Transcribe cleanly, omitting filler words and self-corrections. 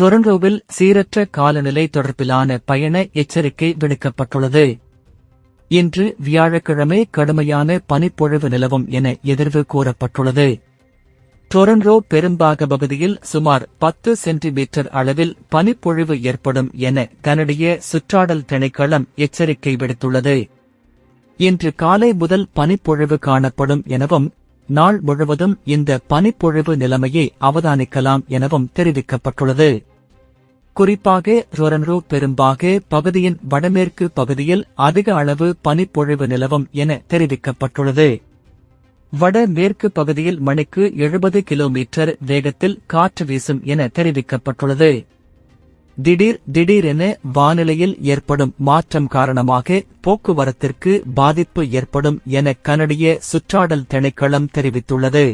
டொரண்டோவில் சீரற்ற காலநிலை தொடர்பிலான பயண எச்சரிக்கை விடுக்கப்பட்டுள்ளது. இன்று வியாழக்கிழமை கடுமையான பனிப்பொழிவு நிலவும் என எதிர்வு கூறப்பட்டுள்ளது. டொரண்டோ பெரும்பாக பகுதியில் சுமார் 10 சென்டிமீட்டர் அளவில் பனிப்பொழிவு ஏற்படும் என கனடிய சுற்றாடல் திணைக்களம் எச்சரிக்கை விடுத்துள்ளது. இன்று காலை முதல் பனிப்பொழிவு காணப்படும் எனவும் நாள் முழுவதும் இந்த பனிப்பொழிவு நிலைமையை அவதானிக்கலாம் எனவும் தெரிவிக்கப்பட்டுள்ளது. குறிப்பாக டொரண்டோ பெரும்பாக பகுதியின் வடமேற்கு பகுதியில் அதிக அளவு பனிப்பொழிவு நிலவும் என தெரிவிக்கப்பட்டுள்ளது. வட மேற்கு பகுதியில் மணிக்கு 70 கிலோமீட்டர் வேகத்தில் காற்று வீசும் என தெரிவிக்கப்பட்டுள்ளது. திடீரென வானிலையில் ஏற்படும் மாற்றம் காரணமாக போக்குவரத்திற்கு பாதிப்பு ஏற்படும் என கனடிய சுற்றாடல் திணைக்களம் தெரிவித்துள்ளது.